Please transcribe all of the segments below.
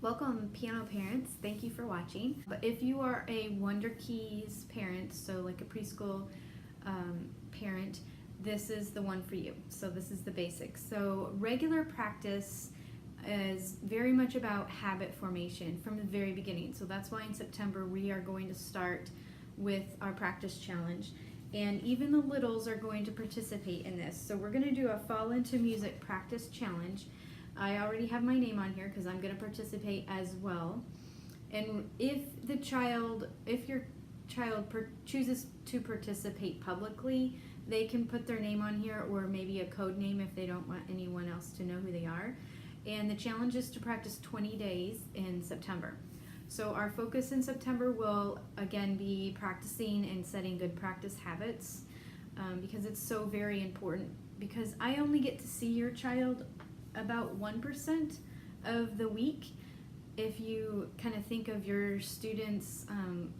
Welcome, piano parents. Thank you for watching. But if you are a Wunderkeys parent, so like a preschool parent, this is the one for you. So this is the basics. So regular practice is very much about habit formation from the very beginning. So that's why in September we are going to start with our practice challenge. And even the littles are going to participate in this. So we're going to do a Fall Into Music practice challenge. I already have my name on here because I'm going to participate as well. And if your child chooses to participate publicly, they can put their name on here, or maybe a code name if they don't want anyone else to know who they are. And the challenge is to practice 20 days in September. So our focus in September will again be practicing and setting good practice habits, because it's so very important, because I only get to see your child about 1% of the week. If you kind of think of your students'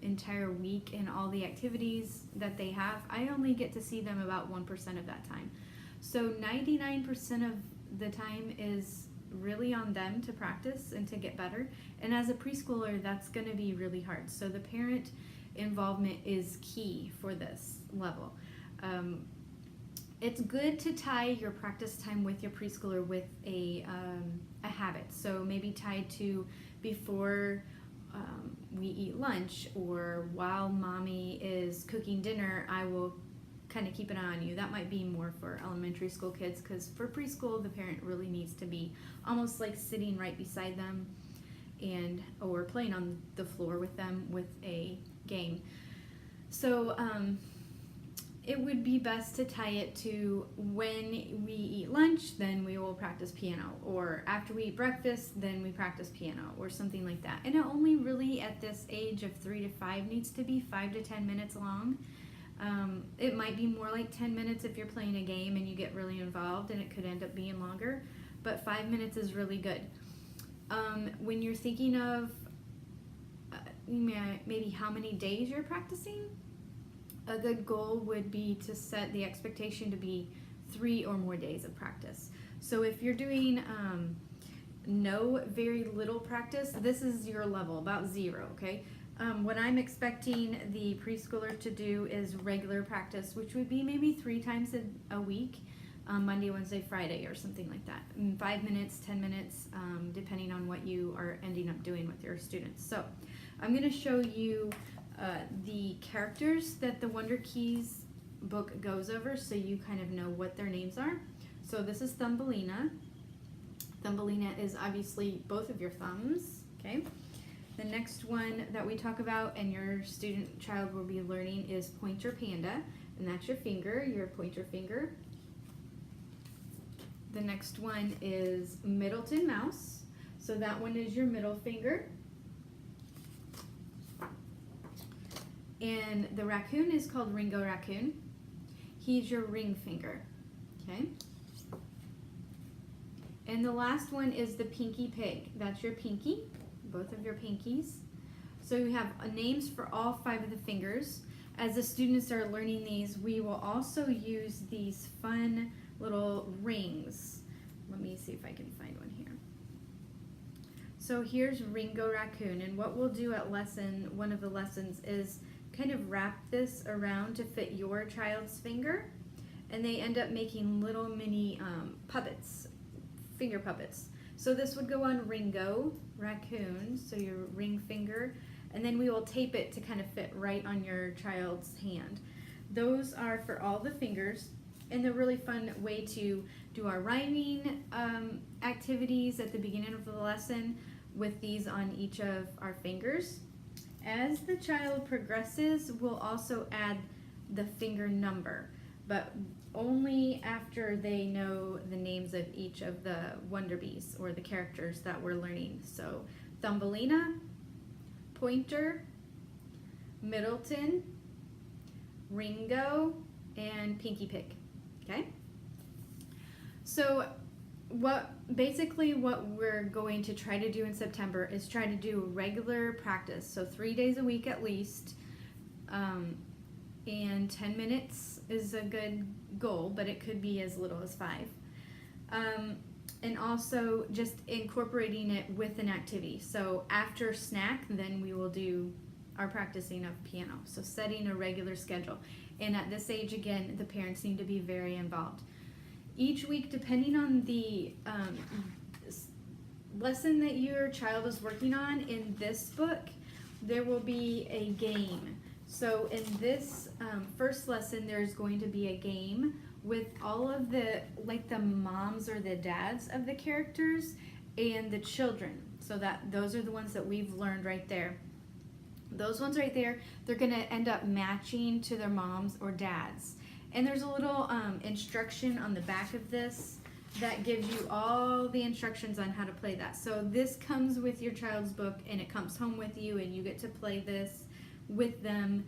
entire week and all the activities that they have, I only get to see them about 1% of that time. So 99% of the time is really on them to practice and to get better. And as a preschooler, that's going to be really hard. So the parent involvement is key for this level. It's good to tie your practice time with your preschooler with a habit. So maybe tied to before we eat lunch, or while mommy is cooking dinner, I will kind of keep an eye on you. That might be more for elementary school kids, because for preschool, the parent really needs to be almost like sitting right beside them or playing on the floor with them with a game. So it would be best to tie it to when we eat lunch, then we will practice piano, or after we eat breakfast, then we practice piano, or something like that. And it only really at this age of 3 to 5 needs to be 5 to 10 minutes long. It might be more like 10 minutes if you're playing a game and you get really involved, and it could end up being longer, but 5 minutes is really good. When you're thinking of maybe how many days you're practicing, a good goal would be to set the expectation to be 3 or more days of practice. So if you're doing very little practice, this is your level, about 0, okay? What I'm expecting the preschooler to do is regular practice, which would be maybe 3 times a week, Monday, Wednesday, Friday, or something like that. 5 minutes, 10 minutes, depending on what you are ending up doing with your students. So I'm going to show you the characters that the Wunderkeys book goes over, so you kind of know what their names are. So this is Thumbelina. Thumbelina is obviously both of your thumbs, okay? The next one that we talk about and your child will be learning is Pointer Panda, and that's your finger, your pointer finger. The next one is Middleton Mouse, so that one is your middle finger. And the raccoon is called Ringo Raccoon. He's your ring finger, okay? And the last one is the Pinky Pig. That's your pinky, both of your pinkies. So you have names for all 5 of the fingers. As the students are learning these, we will also use these fun little rings. Let me see if I can find one here. So here's Ringo Raccoon, and what we'll do at one of the lessons is kind of wrap this around to fit your child's finger, and they end up making little mini puppets, finger puppets. So this would go on Ringo Raccoon, so your ring finger, and then we will tape it to kind of fit right on your child's hand. Those are for all the fingers, and they're really fun way to do our rhyming activities at the beginning of the lesson with these on each of our fingers. As the child progresses, we'll also add the finger number, but only after they know the names of each of the Wunderbees, or the characters that we're learning. So Thumbelina, Pointer, Middleton, Ringo, and Pinky Pig, okay? So basically what we're going to try to do in September is try to do regular practice, so 3 days a week at least, and 10 minutes is a good goal, but it could be as little as 5. and also just incorporating it with an activity. So after snack, then we will do our practicing of piano. So setting a regular schedule. And at this age, again, the parents need to be very involved. Each week, depending on the lesson that your child is working on in this book, there will be a game. So in this first lesson, there's going to be a game with all of the moms or the dads of the characters and the children. So those are the ones that we've learned right there. Those ones right there, they're going to end up matching to their moms or dads. And there's a little instruction on the back of this that gives you all the instructions on how to play that. So this comes with your child's book, and it comes home with you, and you get to play this with them.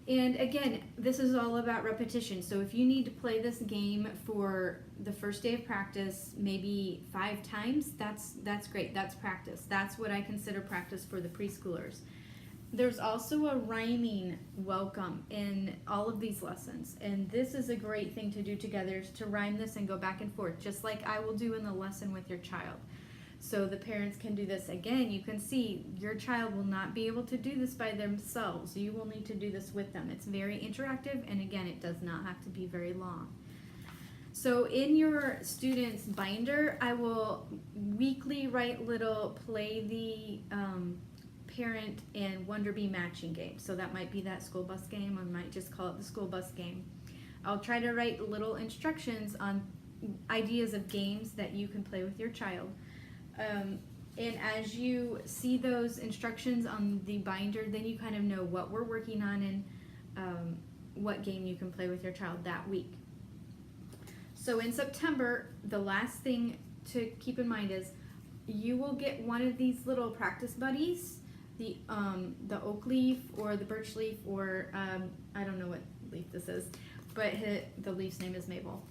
And again, this is all about repetition. So if you need to play this game for the first day of practice, maybe 5 times, that's great. That's practice. That's what I consider practice for the preschoolers. There's also a rhyming welcome in all of these lessons. And this is a great thing to do together, to rhyme this and go back and forth, just like I will do in the lesson with your child. So the parents can do this. Again, you can see your child will not be able to do this by themselves. You will need to do this with them. It's very interactive, and again, it does not have to be very long. So in your student's binder, I will weekly write little play the parent and Wunderbee matching game. So that might be that school bus game. I might just call it the school bus game. I'll try to write little instructions on ideas of games that you can play with your child. And as you see those instructions on the binder, then you kind of know what we're working on and what game you can play with your child that week. So in September, the last thing to keep in mind is you will get one of these little practice buddies, the oak leaf or the birch leaf, or I don't know what leaf this is, but the leaf's name is Mabel.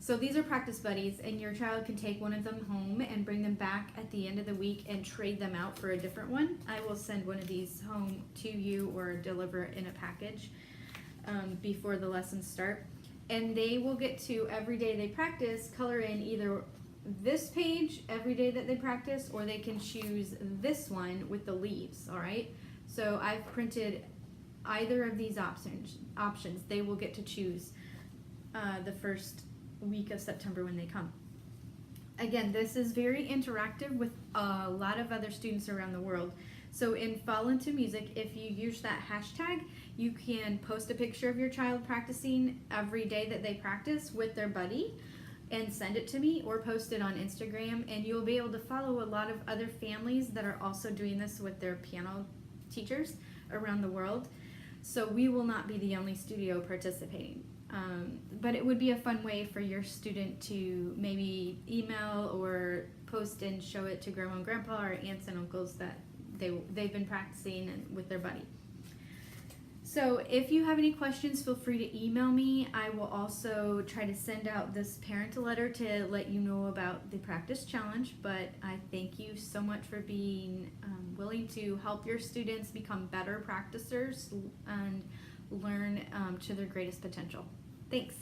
So these are practice buddies, and your child can take one of them home and bring them back at the end of the week and trade them out for a different one. I will send one of these home to you or deliver it in a package before the lessons start. And they will get to, every day they practice, color in either this page every day that they practice, or they can choose this one with the leaves, all right? So I've printed either of these options. They will get to choose the first week of September when they come. Again, this is very interactive with a lot of other students around the world. So in Fall Into Music, if you use that hashtag, you can post a picture of your child practicing every day that they practice with their buddy and send it to me, or post it on Instagram, and you'll be able to follow a lot of other families that are also doing this with their piano teachers around the world. So we will not be the only studio participating. But it would be a fun way for your student to maybe email or post and show it to grandma and grandpa or aunts and uncles that they've been practicing with their buddy. So if you have any questions, feel free to email me. I will also try to send out this parent letter to let you know about the practice challenge. But I thank you so much for being willing to help your students become better practicers and learn to their greatest potential. Thanks.